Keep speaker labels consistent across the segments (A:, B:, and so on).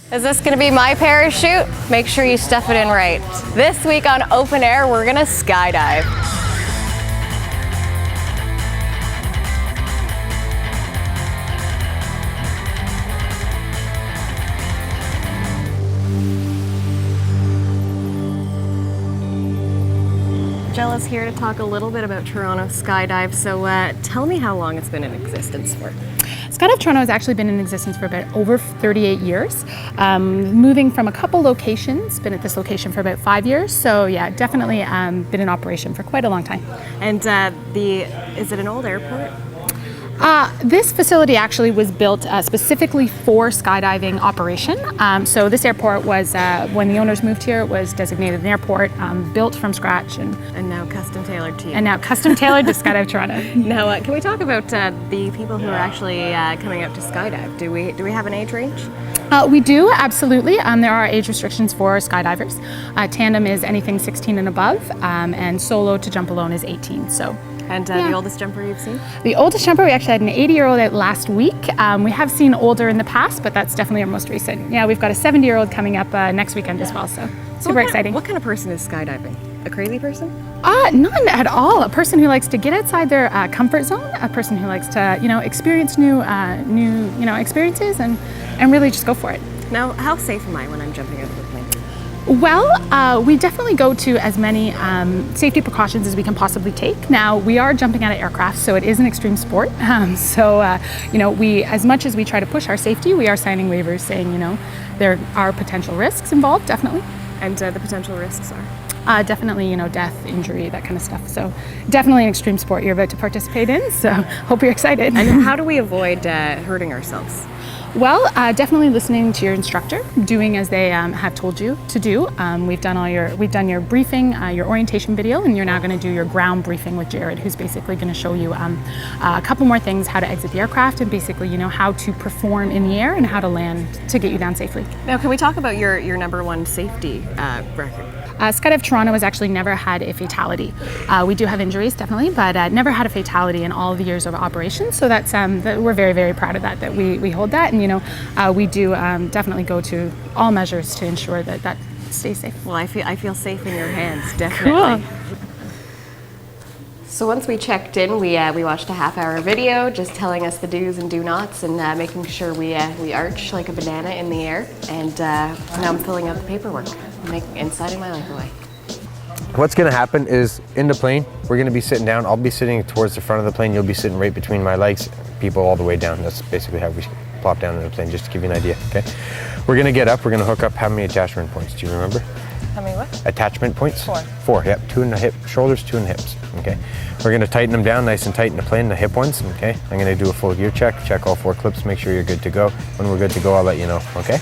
A: Is this gonna be my parachute? Make sure you stuff it in right. This week on Open Air, we're gonna skydive. Jella's here to talk a little bit about Toronto Skydive. So tell me how long it's been in existence for.
B: Skydive Toronto has actually been in existence for about over 38 years, moving from a couple locations, been at this location for about 5 years. So yeah, definitely been in operation for quite a long time.
A: And is it an old airport?
B: This facility actually was built specifically for skydiving operation. So this airport was, when the owners moved here, it was designated an airport, built from scratch.
A: And now custom tailored to you.
B: And now custom tailored to Skydive Toronto.
A: Now, can we talk about the people who are actually coming up to skydive? Do we have an age range?
B: We do, absolutely. There are age restrictions for skydivers. Tandem is anything 16 and above, and solo to jump alone is 18. So.
A: And the oldest jumper you've seen?
B: The oldest jumper, we actually had an 80-year-old out last week. We have seen older in the past, but that's definitely our most recent. Yeah, we've got a 70-year-old coming up next weekend as well, so super exciting.
A: What kind of person is skydiving? A crazy person?
B: None at all. A person who likes to get outside their comfort zone, a person who likes to, experience new experiences and really just go for it.
A: Now, how safe am I when I'm jumping out of the plane?
B: Well, we definitely go to as many safety precautions as we can possibly take. Now, we are jumping out of aircraft, so it is an extreme sport. We, as much as we try to push our safety, we are signing waivers saying, there are potential risks involved, definitely.
A: And the potential risks are?
B: Definitely, death, injury, that kind of stuff. So definitely an extreme sport you're about to participate in, so hope you're excited.
A: And how do we avoid hurting ourselves?
B: Well, definitely listening to your instructor, doing as they have told you to do. We've done your briefing, your orientation video, and you're now going to do your ground briefing with Jared, who's basically going to show you a couple more things: how to exit the aircraft, and basically, how to perform in the air and how to land to get you down safely.
A: Now, can we talk about your #1 safety record?
B: Skydive Toronto has actually never had a fatality. We do have injuries, definitely, but never had a fatality in all of the years of operation. So that's we're very, very proud of that we hold that, and we do definitely go to all measures to ensure that stays safe.
A: Well, I feel safe in your hands, definitely.
B: Cool.
A: So once we checked in, we watched a half-hour video just telling us the do's and do nots and making sure we arch like a banana in the air. And now I'm filling out the paperwork, signing my life away.
C: What's going to happen is in the plane, we're going to be sitting down. I'll be sitting towards the front of the plane. You'll be sitting right between my legs, people all the way down. That's basically how we plop down in the plane, just to give you an idea, okay? We're going to get up. We're going to hook up how many attachment points? Do you remember?
A: How many what?
C: Attachment points?
A: 4.
C: 4, yep. 2 in the hip, shoulders, 2 in the hips, okay? We're going to tighten them down nice and tight in the plane, the hip ones, okay? I'm going to do a full gear check all 4 clips, make sure you're good to go. When we're good to go, I'll let you know, okay?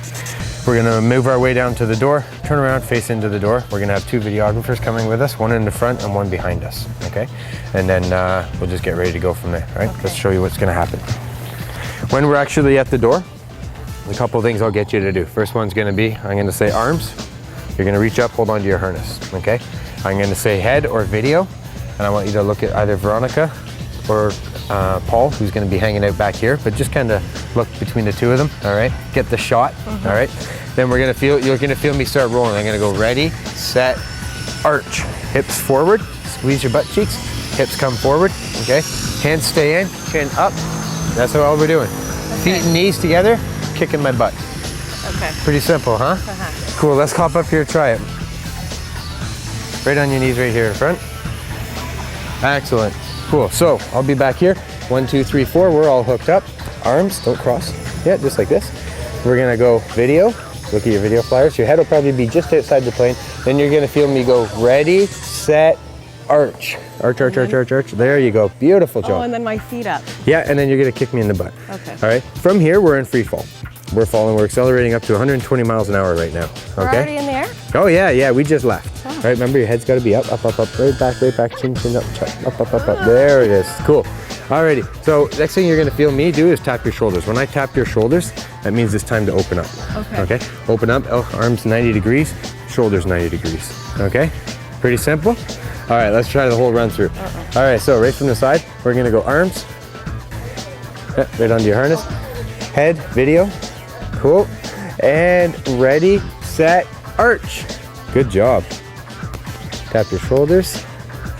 C: We're going to move our way down to the door, turn around, face into the door. We're going to have 2 videographers coming with us, one in the front and one behind us, okay? And then we'll just get ready to go from there, all right?
A: Okay.
C: Let's show you what's going to happen. When we're actually at the door, there's a couple of things I'll get you to do. First one's going to be, I'm going to say arms. You're going to reach up, hold onto your harness, okay? I'm going to say head or video, and I want you to look at either Veronica or Paul, who's going to be hanging out back here, but just kind of look between the two of them, all right? Get the shot, all right? Then you're going to feel me start rolling. I'm going to go ready, set, arch. Hips forward, squeeze your butt cheeks, hips come forward, okay? Hands stay in, chin up. That's all we're doing. Okay. Feet and knees together, kicking my butt.
A: Okay.
C: Pretty simple, huh? Cool, let's hop up here, try it. Right on your knees right here in front. Excellent, cool. So I'll be back here. 1, 2, 3, 4, we're all hooked up. Arms, don't cross. Yeah, just like this. We're gonna go video. Look at your video flyers. Your head will probably be just outside the plane. Then you're gonna feel me go ready, set, arch. Arch, arch, arch, arch, arch. There you go, beautiful job.
A: Oh, and then my feet up.
C: Yeah, and then you're gonna kick me in the butt.
A: Okay.
C: All right, from here, we're in free fall. We're accelerating up to 120 miles an hour right now, okay?
A: We're already in the air?
C: Oh yeah, we just left. Oh. Right, remember your head's gotta be up, right back, chin, chin, up, up. There it is, cool. Alrighty, so next thing you're gonna feel me do is tap your shoulders. When I tap your shoulders, that means it's time to open up. Okay? Open up, arms 90 degrees, shoulders 90 degrees, okay? Pretty simple. All right, let's try the whole run through. All right, so right from the side, we're gonna go arms, right onto your harness, head, video, cool. And ready, set, arch. Good job. Tap your shoulders.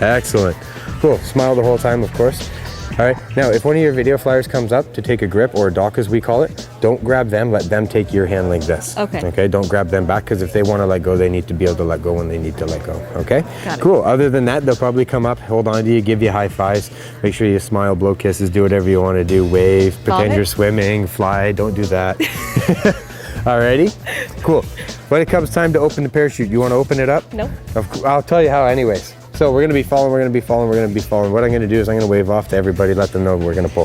C: Excellent. Cool. Smile the whole time, of course. All right. Now, if one of your video flyers comes up to take a grip, or a dock as we call it, don't grab them. Let them take your hand like this.
A: Okay.
C: Okay. Don't grab them back, because if they want to let go, they need to be able to let go when they need to let go. Okay.
A: Got it.
C: Cool. Other than that, they'll probably come up, hold on to you, give you high fives. Make sure you smile, blow kisses, do whatever you want to do. Wave, pretend you're swimming, fly. Don't do that. Alrighty. Cool. When it comes time to open the parachute, you want to open it up?
A: No.
C: I'll tell you how anyways. So we're going to be falling, we're going to be falling, we're going to be falling. What I'm going to do is I'm going to wave off to everybody, let them know we're going to pull.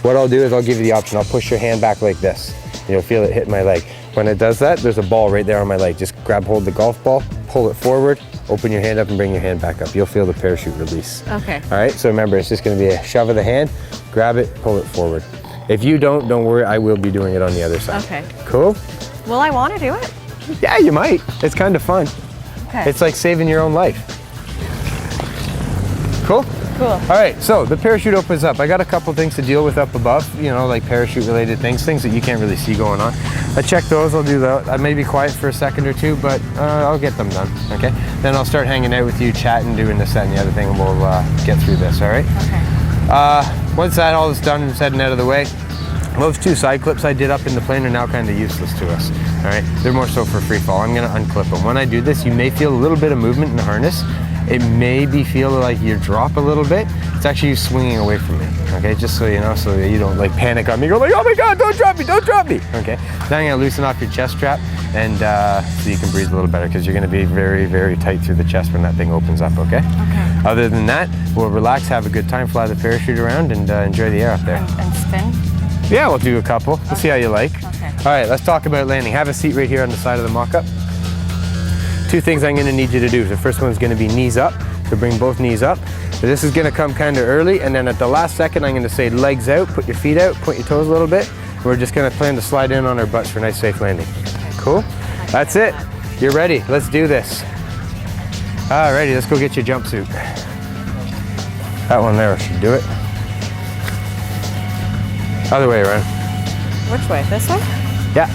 C: What I'll do is I'll give you the option. I'll push your hand back like this. You'll feel it hit my leg. When it does that, there's a ball right there on my leg. Just grab hold of the golf ball, pull it forward, open your hand up and bring your hand back up. You'll feel the parachute release.
A: Okay.
C: All right, so remember, it's just going to be a shove of the hand, grab it, pull it forward. If you don't worry, I will be doing it on the other side.
A: Okay.
C: Cool?
A: Will I want to do it?
C: Yeah, you might. It's kind of fun.
A: Okay.
C: It's like saving your own life. Cool?
A: Cool.
C: All right, so the parachute opens up. I got a couple things to deal with up above, you know, like parachute related things that you can't really see going on. I check those, I'll do that. I may be quiet for a second or two, but I'll get them done, okay? Then I'll start hanging out with you, chatting, doing this, that, and the other thing, and we'll get through this, all right?
A: Okay.
C: Once that all is done and heading out of the way, those two side clips I did up in the plane are now kind of useless to us, all right? They're more so for free fall. I'm gonna unclip them. When I do this, you may feel a little bit of movement in the harness. It may be feel like you drop a little bit. It's actually you swinging away from me, okay? Just so you know, so that you don't like panic on me. You're like, oh my God, don't drop me, okay? Now I'm gonna loosen off your chest strap and so you can breathe a little better, because you're gonna be very, very tight through the chest when that thing opens up, okay?
A: Okay.
C: Other than that, we'll relax, have a good time, fly the parachute around and enjoy the air up there.
A: And spin?
C: Yeah, we'll do a couple. We'll see how you like.
A: Okay.
C: All right, let's talk about landing. Have a seat right here on the side of the mock-up. Two things I'm gonna need you to do. The first one's gonna be knees up, so bring both knees up. So this is gonna come kind of early, and then at the last second, I'm gonna say legs out, put your feet out, point your toes a little bit. We're just gonna plan to slide in on our butts for a nice safe landing. Cool? That's it. You're ready, let's do this. Alrighty, let's go get your jumpsuit. That one there should do it. Other way around.
A: Which way? This way?
C: Yeah.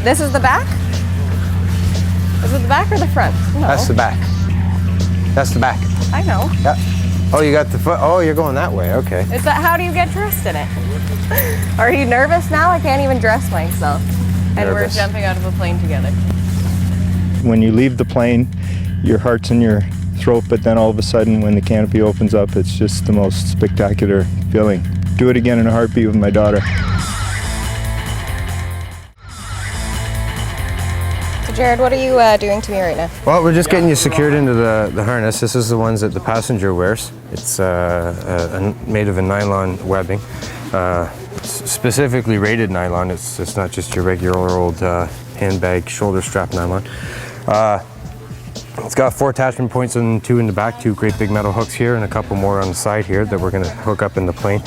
A: This is the back? Is it the back or the front? No.
C: That's the back. That's the back.
A: I know.
C: Yeah. Oh, you got the foot. Oh, you're going that way. Okay.
A: Is that, how do you get dressed in it? Are you nervous now? I can't even dress myself. And
C: Nervous.
A: we're jumping out of a plane together.
D: When you leave the plane, your heart's in your throat, but then all of a sudden when the canopy opens up, it's just the most spectacular feeling. Do it again in a heartbeat with my daughter.
A: So Jared, what are you doing to me right now?
C: Well, we're just getting you secured into the harness. This is the ones that the passenger wears. It's made of a nylon webbing. It's specifically rated nylon. It's not just your regular old handbag shoulder strap nylon. It's got 4 attachment points and 2 in the back, 2 great big metal hooks here and a couple more on the side here that we're gonna hook up in the plane.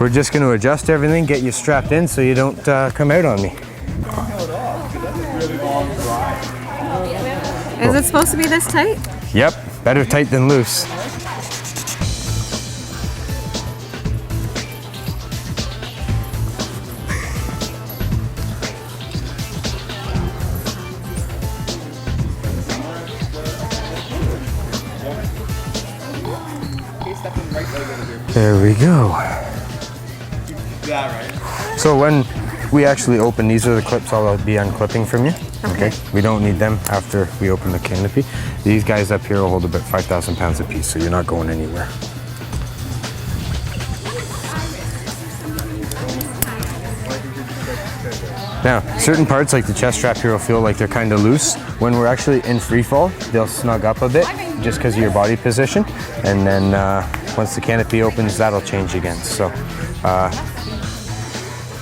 C: We're just gonna adjust everything, get you strapped in so you don't come out on me.
A: Is it supposed to be this tight?
C: Yep, better tight than loose. There we go. So when we actually open, these are the clips I'll be unclipping from you. Okay. We don't need them after we open the canopy. These guys up here will hold about 5,000 pounds a piece, so you're not going anywhere. Now, certain parts like the chest strap here will feel like they're kind of loose. When we're actually in free fall, they'll snug up a bit just because of your body position. And then once the canopy opens, that'll change again. So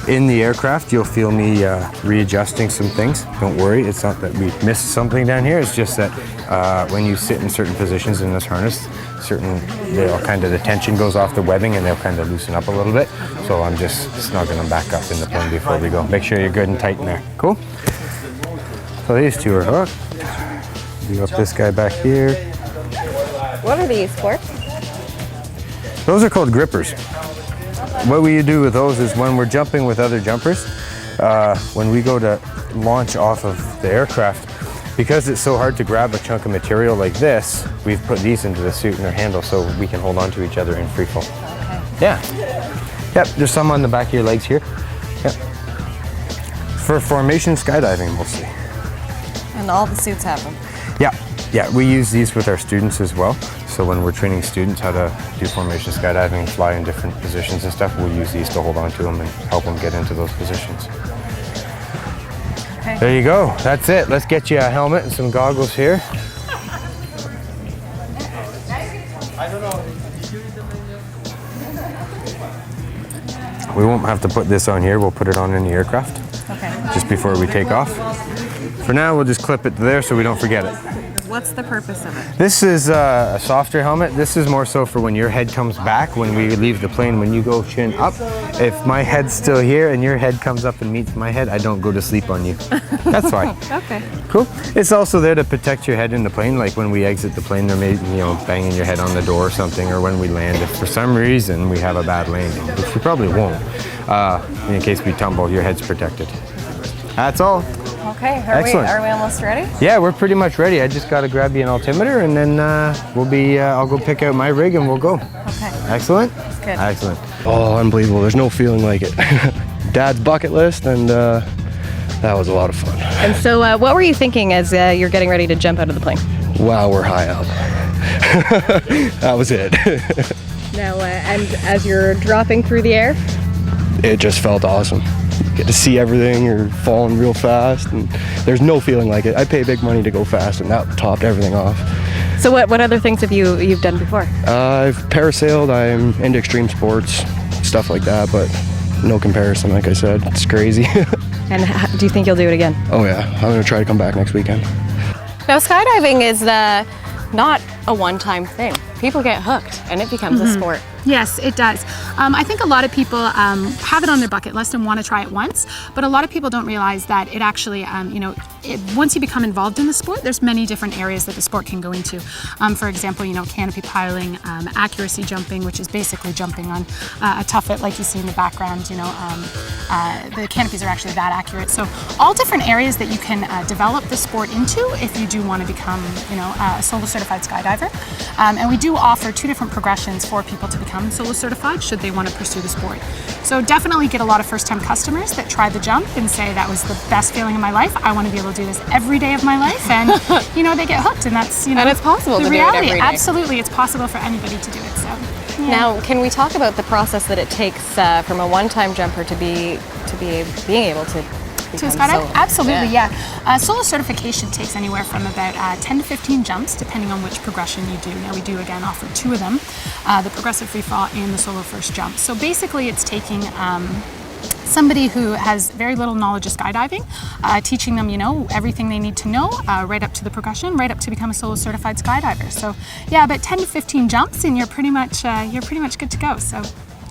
C: in the aircraft, you'll feel me readjusting some things. Don't worry, it's not that we missed something down here. It's just that when you sit in certain positions in this harness, the tension goes off the webbing and they'll kind of loosen up a little bit. So I'm just snugging them back up in the plane before we go. Make sure you're good and tight in there. Cool? So these two are hooked. You got this guy back here.
A: What are these for?
C: Those are called grippers. What we do with those is when we're jumping with other jumpers, when we go to launch off of the aircraft, because it's so hard to grab a chunk of material like this, we've put these into the suit and their handle so we can hold on to each other in free fall.
A: Okay.
C: Yeah. Yep, there's some on the back of your legs here. Yep. For formation skydiving mostly.
A: And all the suits have them.
C: Yeah, we use these with our students as well. So when we're training students how to do formation skydiving, fly in different positions and stuff, we'll use these to hold on to them and help them get into those positions.
A: Okay.
C: There you go, that's it. Let's get you a helmet and some goggles here. We won't have to put this on here, we'll put it on in the aircraft.
A: Okay.
C: Just before we take off. For now, we'll just clip it there so we don't forget it.
A: What's the purpose of it?
C: This is a softer helmet. This is more so for when your head comes back, when we leave the plane, when you go chin up. If my head's still here and your head comes up and meets my head, I don't go to sleep on you. That's why.
A: Okay.
C: Cool. It's also there to protect your head in the plane, like when we exit the plane, there may, banging your head on the door or something, or when we land, if for some reason we have a bad landing, which we probably won't, in case we tumble, your head's protected. That's all.
A: Okay, are we almost ready?
C: Yeah, we're pretty much ready. I just got to grab you an altimeter and then I'll go pick out my rig and we'll go.
A: Okay.
C: Excellent?
A: Good.
C: Excellent.
E: Oh, unbelievable. There's no feeling like it. Dad's bucket list, and that was a lot of fun.
A: And so what were you thinking as you're getting ready to jump out of the plane?
E: Wow, we're high up. That was it.
A: Now, and as you're dropping through the air?
E: It just felt awesome. Get to see everything, you're falling real fast, and there's no feeling like it. I pay big money to go fast, and that topped everything off.
A: So what other things have you've done before?
E: I've parasailed, I'm into extreme sports, stuff like that, but no comparison, like I said. It's crazy.
A: And do you think you'll do it again?
E: Oh yeah, I'm gonna try to come back next weekend.
A: Now, skydiving is not a one-time thing. People get hooked, and it becomes a sport.
B: Yes, it does. I think a lot of people have it on their bucket list and want to try it once, but a lot of people don't realize that it actually, once you become involved in the sport, there's many different areas that the sport can go into. For example, canopy piling, accuracy jumping, which is basically jumping on a tuffet like you see in the background. The canopies are actually that accurate. So all different areas that you can develop the sport into if you do want to become, a solo certified skydiver. And we do offer 2 different progressions for people to become solo certified should they want to pursue the sport. So definitely get a lot of first-time customers that try the jump and say that was the best feeling of my life. I want to be able to do this every day of my life, and they get hooked, and that's
A: and it's possible
B: the
A: to
B: reality.
A: do it every day.
B: Absolutely, it's possible for anybody to do it. So yeah.
A: Now, can we talk about the process that it takes from a one-time jumper to being able to
B: To
A: become
B: skydive?
A: solo?
B: Absolutely, yeah. Solo certification takes anywhere from about 10 to 15 jumps, depending on which progression you do. Now, we do, again, offer 2 of them, the progressive free fall and the solo first jump. So basically, it's taking somebody who has very little knowledge of skydiving, teaching them, everything they need to know, right up to the progression, right up to become a solo certified skydiver. So yeah, about 10 to 15 jumps, and you're pretty much good to go. So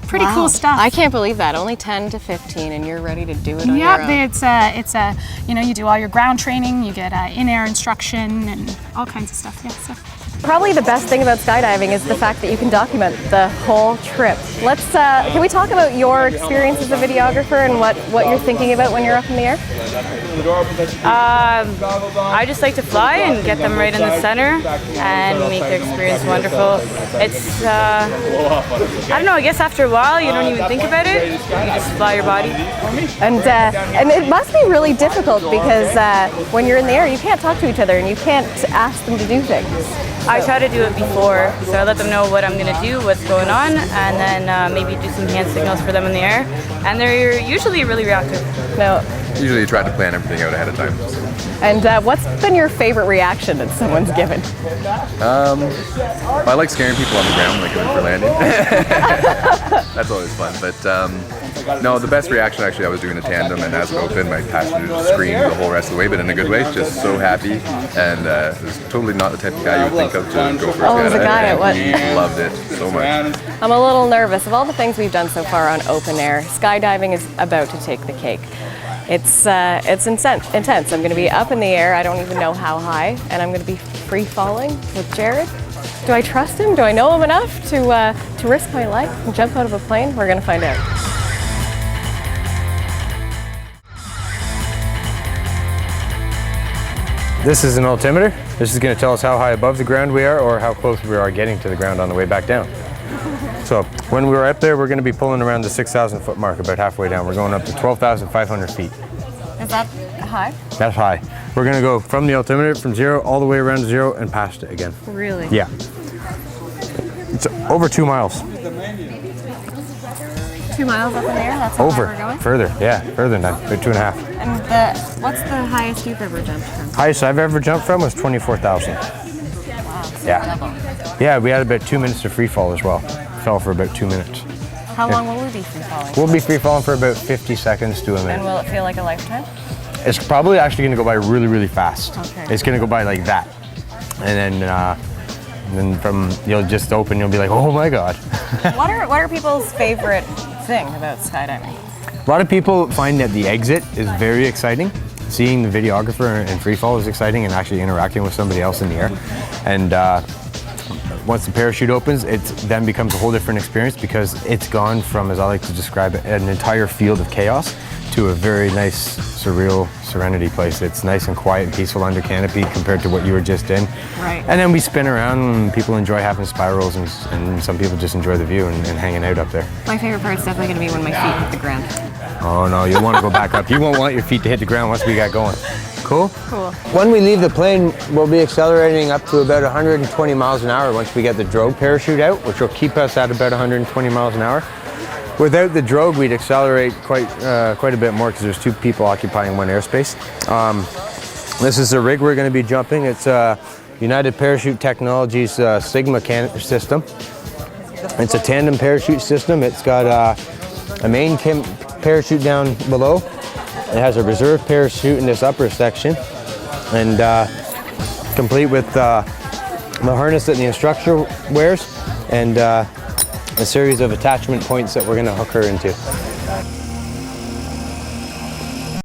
B: pretty cool stuff.
A: I can't believe that. Only 10 to 15, and you're ready to do it on your own.
B: Yeah, you do all your ground training, you get in-air instruction, and all kinds of stuff. Yeah. So.
A: Probably the best thing about skydiving is the fact that you can document the whole trip. Can we talk about your experience as a videographer and what you're thinking about when you're up in the air?
F: I just like to fly and get them right in the center and make the experience wonderful. It's, I don't know, I guess after a while you don't even think about it. You just fly your body.
A: And it must be really difficult because when you're in the air you can't talk to each other and you can't ask them to do things.
F: I try to do it before, so I let them know what I'm going to do, what's going on, and then maybe do some hand signals for them in the air. And they're usually really reactive.
A: No.
G: Usually you try to plan everything out ahead of time.
A: And what's been your favorite reaction that someone's given?
G: I like scaring people on the ground, like going for landing. That's always fun. But no, the best reaction actually, I was doing a tandem, and as it opened, my passenger just screamed the whole rest of the way, but in a good way, just so happy. And it was totally not the type of guy you would think of to go for a
A: Oh, it was a guy at what?
G: He loved it so much.
A: I'm a little nervous. Of all the things we've done so far on open air, skydiving is about to take the cake. It's intense. I'm going to be up in the air. I don't even know how high, and I'm going to be free falling with Jared. Do I trust him? Do I know him enough to risk my life and jump out of a plane? We're going to find out.
C: This is an altimeter. This is going to tell us how high above the ground we are or how close we are getting to the ground on the way back down. So when we're up there, we're going to be pulling around the 6,000 foot mark, about halfway down. We're going up to 12,500 feet.
A: Is that high?
C: That's high. We're going to go from the altimeter, from 0 all the way around to 0 and past it again.
A: Really?
C: Yeah. It's over 2 miles.
A: 2 miles up in the air? That's how
C: Over.
A: high we're going?
C: Further, yeah, further than that, about 2.5.
A: And what's the highest you've ever jumped from?
C: Highest I've ever jumped from was 24,000.
A: Wow.
C: Yeah. Yeah, we had about 2 minutes of free fall as well. Fell for about 2 minutes.
A: How long will we be free falling?
C: We'll be free falling for about 50 seconds to a minute.
A: And will it feel like a lifetime?
C: It's probably actually going to go by really, really fast.
A: Okay.
C: It's going to go by like that. And then from, you'll just open, you'll be like, oh my God.
A: What are people's favorite thing about skydiving?
C: A lot of people find that the exit is very exciting. Seeing the videographer in free fall is exciting, and actually interacting with somebody else in the air. And once the parachute opens, it then becomes a whole different experience because it's gone from, as I like to describe it, an entire field of chaos to a very nice, surreal serenity place. It's nice and quiet and peaceful under canopy compared to what you were just in.
A: Right.
C: And then we spin around and people enjoy having spirals, and some people just enjoy the view and hanging out up there.
A: My favorite part is definitely going to be when my feet hit the ground.
C: Oh no, you'll want to go back up. You won't want your feet to hit the ground once we get going. Cool?
A: Cool.
C: When we leave the plane, we'll be accelerating up to about 120 miles an hour once we get the drogue parachute out, which will keep us at about 120 miles an hour. Without the drogue, we'd accelerate quite a bit more because there's 2 people occupying one airspace. This is the rig we're going to be jumping. It's United Parachute Technologies Sigma system. It's a tandem parachute system. It's got a main parachute down below. It has a reserve parachute in this upper section, and complete with the harness that the instructor wears, and a series of attachment points that we're going to hook her into.